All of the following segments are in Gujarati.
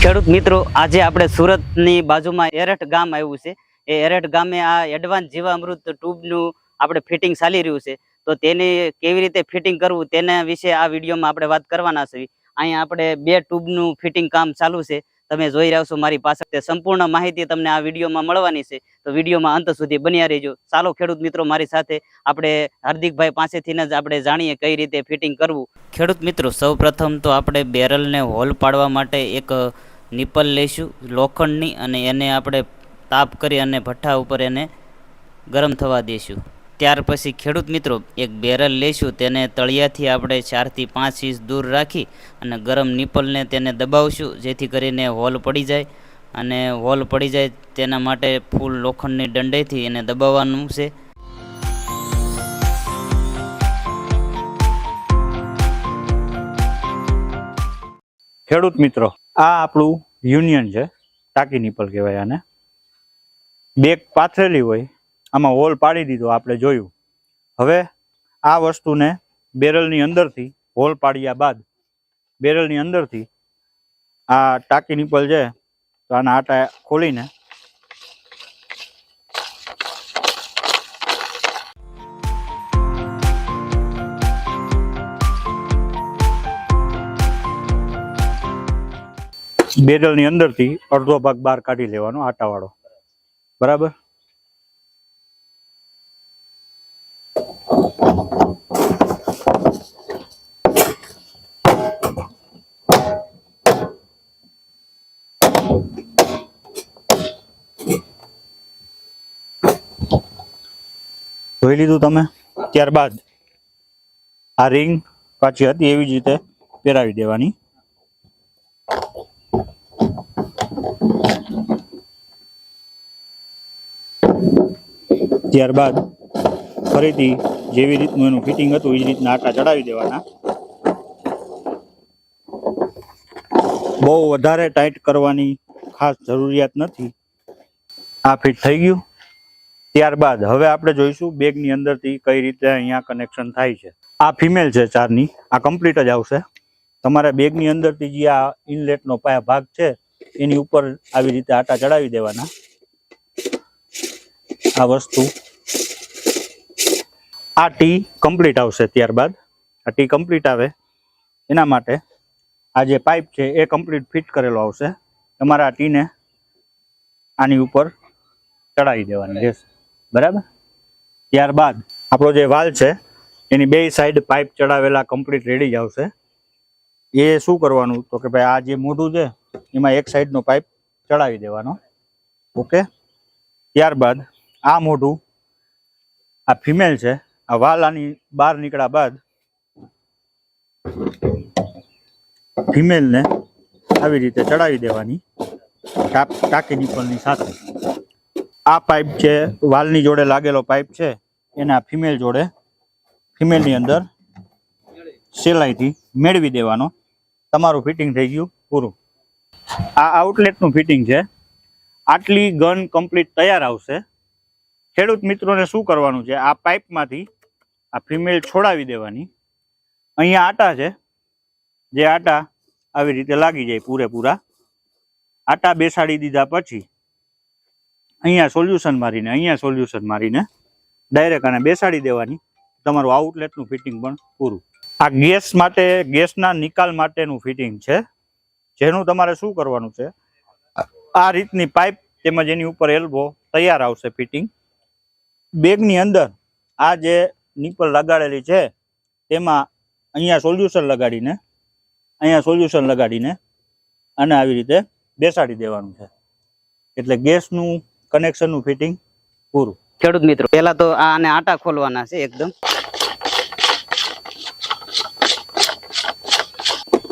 ખેડૂત મિત્રો, આજે આપણે સુરતની બાજુમાં એરઠ ગામ આવ્યું છે. એ એરઠ ગામે આ એડવાન્સ જીવામૃત ટ્યુબનું આપણે ફિટિંગ ચાલી રહ્યું છે. તો તેને કેવી રીતે ફિટિંગ કરવું તેના વિશે આ વિડીયોમાં આપણે વાત કરવાના છે. અહીંયા આપણે 2 ટ્યુબનું ફિટિંગ કામ ચાલુ છે. તમે જોઈ રહ્યા છો મારી પાસે. તે સંપૂર્ણ માહિતી તમને આ વિડીયોમાં મળવાની છે. તો વિડીયોમાં અંત સુધી બન્યા રહેજો. ચાલો ખેડૂત મિત્રો, મારી સાથે આપણે હાર્દિકભાઈ પાસેથી જ આપણે જાણીએ કઈ રીતે ફિટિંગ કરવું. ખેડૂત મિત્રો, સૌપ્રથમ તો આપણે બેરલને હોલ પાડવા માટે એક નિપલ લઈશું લોખંડની, અને એને આપણે તાપ કરી અને ભઠ્ઠા ઉપર એને ગરમ થવા દઈશું. ત્યાર પછી ખેડૂત મિત્રો, એક બેરલ લઈશું, તેને તળિયાથી આપણે 4 થી 5 ઇંચ દૂર રાખી અને ગરમ નિપલને તેને દબાવશું, જેથી કરીને હોલ પડી જાય. અને હોલ પડી જાય તેના માટે ફૂલ લોખંડની દંડેથી એને દબાવવાનું છે. ખેડૂત મિત્રો, આ આપણું યુનિયન છે, ટાંકી નિપલ કહેવાય આને. બેગ પાથરેલી હોય, આમાં હોલ પાડી દીધો આપણે જોયું. હવે આ વસ્તુને બેરલની અંદરથી હોલ પાડ્યા બાદ બેરલની અંદરથી આ ટાંકી નિપલ છે, તો આના આટા ખોલીને બેરલની અંદરથી અડધો ભાગ બહાર કાઢી લેવાનો આટાવાળો. બરાબર. જોઈ લીધું તમે. ત્યારબાદ આ રિંગ પાછી હતી એવી જ રીતે પહેરાવી દેવાની. ત્યારબાદ ફરીથી જેવી રીતનું એનું ફિટિંગ હતું એ જ રીતના આટા ચડાવી દેવાના. બહુ વધારે ટાઈટ કરવાની ખાસ જરૂરિયાત નથી. આ ફિટ થઈ ગયું. ત્યારબાદ હવે આપણે જોઈશું બેગની અંદરથી કઈ રીતે અહીંયા કનેક્શન થાય છે. આ ફિમેલ છે 4ની, આ કમ્પ્લીટ જ આવશે. તમારે બેગની અંદરથી જે આ ઇનલેટનો ભાગ છે એની ઉપર આવી રીતે આટા ચડાવી દેવાના. આ વસ્તુ આ ટી કમ્પ્લીટ આવશે. ત્યારબાદ આ ટી કમ્પ્લીટ આવે એના માટે આ જે પાઇપ છે એ કમ્પ્લીટ ફિટ કરેલો આવશે. તમારે આ ટીને આની ઉપર ચડાવી દેવાની રહેશે. બરાબર. ત્યારબાદ આપણો જે વાલ છે એની 2 સાઈડ પાઇપ ચડાવેલા કમ્પ્લીટ રેડી જ આવશે. એ શું કરવાનું તો કે ભાઈ આ જે મોઢું છે એમાં એક સાઈડનો પાઇપ ચડાવી દેવાનો. ઓકે. ત્યારબાદ આ મોઢું, આ ફિમેલ છે, આ વાલ આની બહાર નીકળ્યા બાદ ફિમેલને આવી રીતે ચડાવી દેવાની ટાંકી નિપલની સાથે. આ પાઇપ છે વાલની જોડે લાગેલો પાઇપ છે, એને આ ફિમેલ જોડે ફિમેલની અંદર સહેલાઈથી મેળવી દેવાનો. તમારું ફિટિંગ થઈ ગયું પૂરું. આ આઉટલેટનું ફિટિંગ છે. આટલી ગન કમ્પ્લીટ તૈયાર આવશે. ખેડૂત મિત્રોને શું કરવાનું છે, આ પાઇપમાંથી આ ફિમેલ છોડાવી દેવાની. અહીંયા આટા છે, જે આટા આવી રીતે લાગી જાય પૂરેપૂરા. આટા બેસાડી દીધા પછી અહીંયા સોલ્યુશન મારીને ડાયરેક્ટ આને બેસાડી દેવાની. તમારું આઉટલેટનું ફિટિંગ પણ પૂરું. આ ગેસ માટે, ગેસના નિકાલ માટેનું ફિટિંગ છે, જેનું તમારે શું કરવાનું છે, આ રીતની પાઇપ તેમજ એની ઉપર એલ્બો તૈયાર આવશે ફિટિંગ. બેગની અંદર આ જે નિપલ લગાડેલી છે તેમાં અહીંયા સોલ્યુશન લગાડીને અને આવી રીતે બેસાડી દેવાનું છે. એટલે ગેસનું કનેક્શનનું ફિટિંગ પૂરું. ખેડૂત મિત્રો, પહેલા તો આને આટા ખોલવાના છે એકદમ.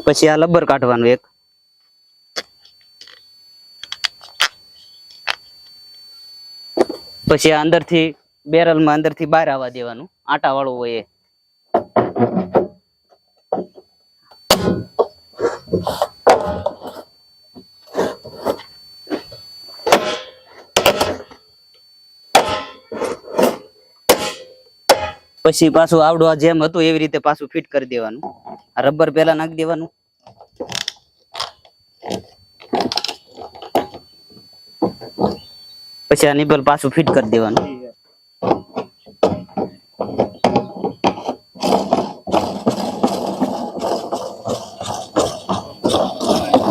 પછી આ લબર કાઢવાનું એક. પછી આ અંદરથી બેરલમાં અંદરથી બહાર આવવા દેવાનું, આટા વાળું હોય એ. પછી પાછું આવડું આ જેમ હતું એવી રીતે પાછું ફિટ કરી દેવાનું. આ રબર પહેલા નાખી દેવાનું. પછી આ નિપલ પાછું ફિટ કરી દેવાનું.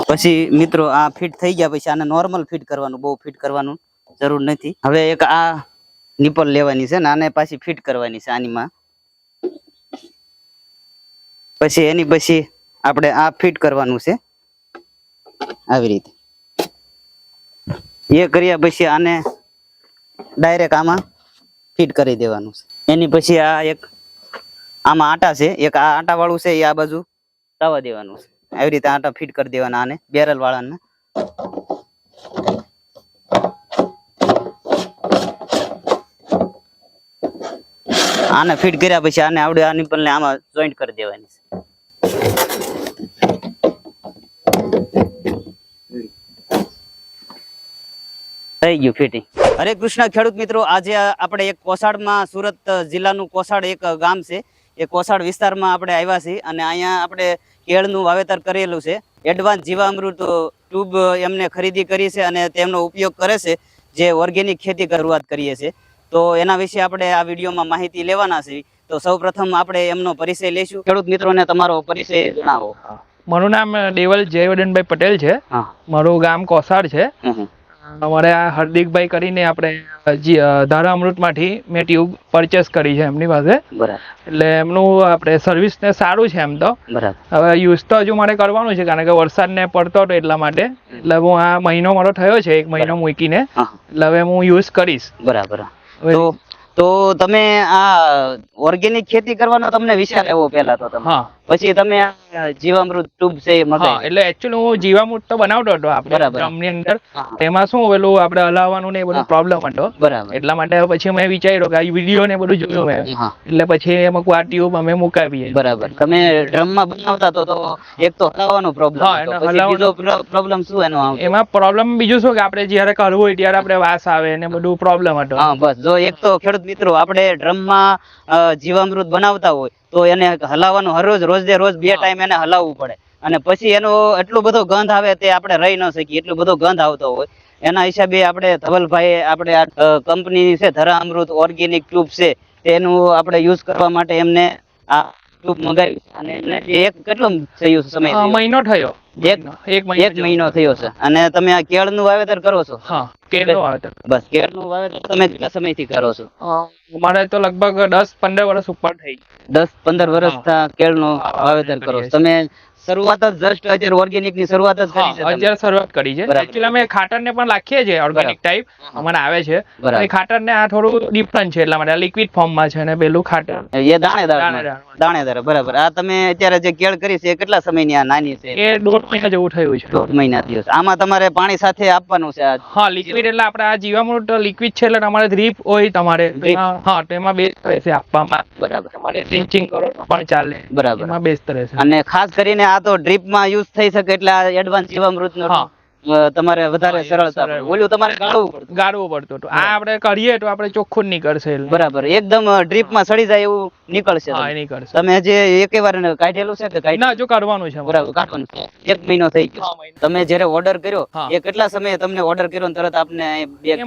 પછી મિત્રો આ ફિટ થઈ ગયા પછી આને નોર્મલ ફિટ કરવાનું, બહુ ફિટ કરવાનું જરૂર નથી. હવે એક આ નિપલ લેવાની છે ને આને પાછી ફિટ કરવાની છે આનીમાં. પછી એની પછી આપણે આ ફિટ કરવાનું છે આવી રીતે. એ કર્યા પછી આને ડાયરેક્ટ આમાં ફિટ કરી દેવાનું છે. એની પછી આ એક આમાં આટા છે, એક આ આટા વાળું છે એ આ બાજુ તાવા દેવાનું છે. આવી રીતે આટા ફિટ કરી દેવાના આને બેરલ વાળાને. આને ફિટ કર્યા પછી આને આવડે આ નિપલને આમાં જોઈન્ટ કરી દેવાની છે. થઈ ગયું ફિટિંગ. હરે કૃષ્ણ ખેડૂત મિત્રો, આજે આપણે એક કોસાડમાં, સુરત જિલ્લાનું કોસાડ એક ગામ છે, એ કોસાડ વિસ્તારમાં આપણે આવ્યા છીએ અને અહીંયા આપણે કેળનું વાવેતર કરેલું છે. એડવાન્સ જીવામૃત ટ્યુબ એમને ખરીદી કરી છે અને તેમનો ઉપયોગ કરે છે, જે ઓર્ગેનિક ખેતી શરૂઆત કરીએ છીએ. તો એના વિશે આપણે આ વિડીયોમાં માહિતી લેવાના છે. તો સૌપ્રથમ આપણે એમનો પરિચય લઈશું. ખેડૂત મિત્રોને તમારો પરિચય જણાવો. મારું નામ દેવલ જયવર્ધનભાઈ પટેલ છે. મારું ગામ કોસાડ છે. અમારે આ હાર્દિકભાઈ કરીને આપણે ધારામૃત માંથી મેં ટ્યુબ પરચેસ કરી છે એમની પાસે. એટલે એમનું આપણે સર્વિસ ને સારું છે એમ તો. હવે યુઝ તો હજુ મારે કરવાનું છે કારણ કે વરસાદ ને પડતો હતો એટલા માટે. એટલે હું આ મહિનો મારો થયો છે, 1 મહિનો મૂકીને. એટલે હવે હું યુઝ કરીશ. બરાબર. તો તમે આ ઓર્ગેનિક ખેતી કરવાનો તમને વિચાર આવ્યો પહેલા તો તમે? પછી તમે જીવામૃત ટ્યુબ છે એ મગાવી? એટલે એકચ્યુઅલી હું જીવામૃત તો બનાવતો હતો આપણે ગામની અંદર. તેમાં શું પેલું આપણે હલાવવાનું ને એ બધું પ્રોબ્લેમ હતો. એટલા માટે પછી મેં વિચાર્યું કે આ વિડીયો ને બધું જોયું મેં. એટલે પછી એમાં આ ટ્યુબ અમે મુકાવીએ. બરાબર. તમે ડ્રમમાં બનાવતા તો એક તો હલાવવાનો પ્રોબ્લેમ, બીજો પ્રોબ્લેમ શું એનો? એમાં પ્રોબ્લેમ બીજું શું કે આપણે જ્યારે કરવું હોય ત્યારે આપણે વાસ આવે ને બધું પ્રોબ્લેમ હતો. હા બસ. જો એક તો ખેડૂત મિત્રો આપણે ડ્રમમાં જીવામૃત બનાવતા હોય તો એને હલાવવાનું રોજ 2 ટાઈમ એને હલાવવું પડે અને પછી એનો એટલો બધો ગંધ આવે તે આપણે રહી ન શકીએ, એટલો બધો ગંધ આવતો હોય. એના હિસાબે આપણે ધવલભાઈ આપણે આ કંપની છે ધારામૃત ઓર્ગેનિક ટ્યુબ છે તેનું આપણે યુઝ કરવા માટે એમને આ ટ્યુબ મંગાવી અને એક કેટલો સમય? મહિનો થયો. એક મહિનો થયો છે. અને તમે આ કેળનું વાવેતર કરો છો? હા, કેળનું વાવેતર. બસ. કેળનું વાવેતર તમે કેટલા સમયથી કરો છો? અમારે તો લગભગ 10-15 વર્ષ ઉપર થઈ. 10-15 વર્ષ કેળનું વાવેતર કરો છો તમે? શરૂઆત જ જસ્ટ અત્યારે ઓર્ગેનિક ની શરૂઆત જ કરી છે? અત્યારે શરૂઆત કરી છે. એકચ્યુઅલી અમે ખાતર ને પણ રાખીએ છીએ ઓર્ગેનિક ટાઈપ અમને આવે છે. એ ખાતર ને આ થોડું ડિફરન્ટ છે એટલા માટે લિક્વિડ ફોર્મ માં છે અને પેલું ખાતર એ દાણેદાર. બરાબર. આ તમે અત્યારે જે કેળ કરી છે એ કેટલા સમયની આ નાની છે? એ 1.5 મહિના જેવું થયું છે. 1.5 મહિના થયો છે. આમાં તમારે પાણી સાથે આપવાનું છે? હા, લિક્વિડ. એટલે આપણે આ જીવામૃત લિક્વિડ છે એટલે તમારે ડ્રીપ હોય તમારે. હા, તો એમાં બેસ્ટ રહેશે આપવામાં. બરાબર. તમારે ડ્રિંચિંગ કરો પણ ચાલે. બરાબર. એમાં બેસ્ટ રહેશે. અને ખાસ કરીને આ તો ડ્રીપ માં યુઝ થઈ શકે એટલે આ એડવાન્સ જીવામૃત નો તમારે વધારે સરળતા. ઓલું તમારે ગાળવું પડતું હતું. આ આપણે કરીએ તો આપણે ચોખ્ખું નીકળશે. બરાબર. એકદમ ડ્રીપ માં સડી જાય એવું નીકળશે. તમે જે એક વાર કાઢેલું છે કે ના, જો કાઢવાનું છે? બરાબર, કાઢવાનું. 1 મહિનો થઈ ગયો. તમે જયારે ઓર્ડર કર્યો એ કેટલા સમયે તમને ઓર્ડર કર્યો ને તરત આપને?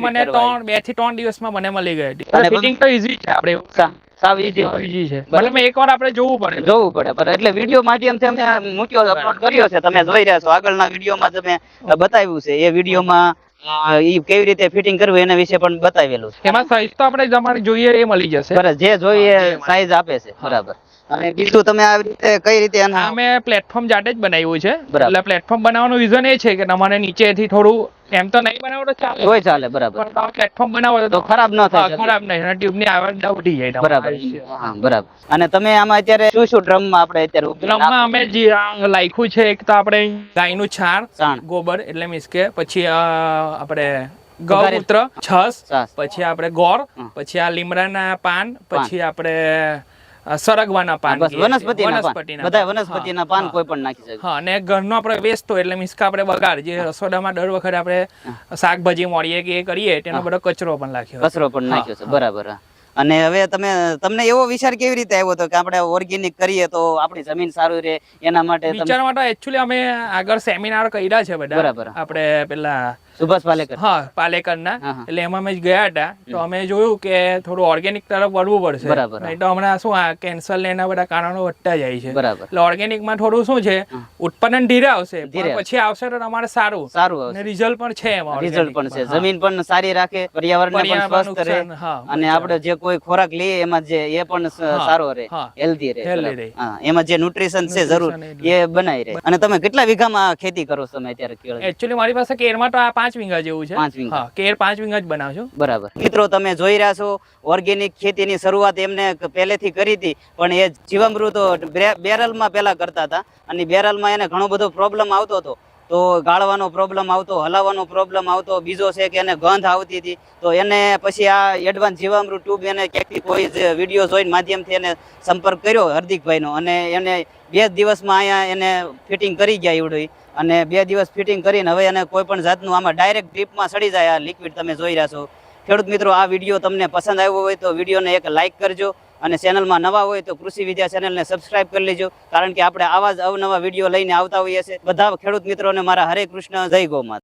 મને 2 થી 3 દિવસમાં મને મળી ગઈ. ફિટિંગ તો ઈઝી છે. આપણે સાવ ઈઝી છે. મતલબ એકવાર આપણે જોવું પડે. એટલે વિડીયો માધ્યમથી અમે મૂક્યો, અપલોડ કર્યો છે. તમે જોઈ રહ્યા છો. આગળના વિડીયોમાં તમે બતાવ્યું છે. એ વિડીયોમાં કેવી રીતે ફિટિંગ કરવું એના વિશે પણ બતાવેલું છે. એમાં સાઈઝ તો આપણે તમારે જોઈએ એ મળી જશે. બરાબર. જે જોઈએ સાઈઝ આપે છે. બરાબર. અને બીજું તમે આવી રીતે કઈ રીતે? અમે પ્લેટફોર્મ જાતે જ બનાવ્યું છે. એટલે પ્લેટફોર્મ બનાવવાનું રીઝન એ છે કે તમારે નીચેથી થોડું એમ તો નહીં બનાવો તો ચાલે. કોઈ ચાલે. બરાબર. પણ પ્લેટફોર્મ બનાવો તો ખરાબ ન થાય. ખરાબ નહીં. ટ્યુબ ની આવડ ઉઠી જાય. બરાબર. બરાબર. અને તમે આમાં અત્યારે શું ડ્રમમાં આપણે અત્યારે ડ્રમમાં અમે જે લાખ્યું છે એક તો આપણે ગાયનું છાણ, ગોબર એટલે મીન્સ કે પછી આપણે ગૌમૂત્ર, છાસ, પછી આપણે ગોળ, પછી આ લીમડાના પાન, પછી આપણે સરગવાના પાન, વનસ્પતિના પાન કોઈ પણ નાખી શકે. હા, અને ઘરનો આપણે વેસ્ટ હોય એટલે મીન્સ કે આપણે બગાડ જે રસોડામાં દર વખતે આપણે શાકભાજી મોડીએ કે એ કરીએ તેનો બધો કચરો પણ નાખ્યો છે. બરાબર. અને હવે તમને એવો વિચાર કેવી રીતે આવ્યો હતો કે આપણે ઓર્ગેનિક કરીએ તો આપણી જમીન સારું રહે? એના માટે વિચાર માટે એકચ્યુઅલી અમે આગળ સેમિનાર કર્યા છે બધા. બરાબર. આપણે પેલા સુભાષ પાલેકર. હા પાલેકરના. હા, હા. એટલે એમાં અમે ગયા હતા તો અમે જોયું કે થોડું ઓર્ગેનિક તરફ વળવું પડશે. બરાબર. નહીં તો હમણાં શું આ કેન્સર ને એના બધા કારણો વધતા જાય છે. બરાબર. એટલે ઓર્ગેનિક માં થોડું શું છે ઉત્પાદન ધીરે આવશે ધીરે પણ પછી આવશે તો તમારે સારું સારું અને આવશે. રિઝલ્ટ પણ છે એમાં. રિઝલ્ટ પણ છે, જમીન પણ સારી રાખે, પર્યાવરણ પણ પર્યાવરણ સ્વસ્થ રહે, નુકસાન, હા, અને આપણે જે કોઈ ખોરાક લઈએ એમાં જે એ પણ સારો રહે, હા. હેલ્ધી રહે. Healthy બરાબર. રહે. હા, એમાં જે ન્યુટ્રિશન છે જરૂર Nutrition એ બનાવી રહે. અને તમે કેટલા વીઘામાં ખેતી કરો છો તમે અત્યારે કેળ? એકચ્યુઅલી મારી પાસે કેરમાં તો આ 5 વીઘા જેવું છે. 5 વીઘા. હા, કેર 5 વીઘા જ બનાવશું. બરાબર. મિત્રો તમે જોઈ રહ્યા છો ઓર્ગેનિક ખેતીની શરૂઆત એમને પહેલેથી કરી હતી, પણ એ જીવામૃત બેરલમાં પહેલા કરતા હતા, અને બેરલમાં એને ઘણો બધો પ્રોબ્લેમ આવતો હતો. તો ગાળવાનો પ્રોબ્લેમ આવતો, હલાવવાનો પ્રોબ્લેમ આવતો, બીજો છે કે એને ગંધ આવતી હતી. તો એને પછી આ એડવાન્સ જીવામૃત ટ્યુબ એને ક્યાંકથી કોઈ વિડીયો જોઈને માધ્યમથી એને સંપર્ક કર્યો હાર્દિકભાઈનો, અને એને 2 દિવસમાં અહીંયા એને ફિટિંગ કરી ગયા એવડું. અને 2 દિવસ ફિટિંગ કરીને હવે એને કોઈ પણ જાતનું આમાં ડાયરેક્ટ ડ્રીપમાં સડી જાય આ લિક્વિડ તમે જોઈ રહ્યા છો. ખેડૂત મિત્રો, આ વિડીયો તમને પસંદ આવ્યો હોય તો વિડીયોને એક લાઇક કરજો, અને ચેનલમાં નવા હોય તો કૃષિ વિદ્યા ચેનલને સબસ્ક્રાઇબ કરી લેજો, કારણ કે આપણે આવા જ અવનવા વિડીયો લઈને આવતા હોઈએ છીએ. બધા ખેડૂત મિત્રોને મારા હરે કૃષ્ણ, જય ગૌ માતા.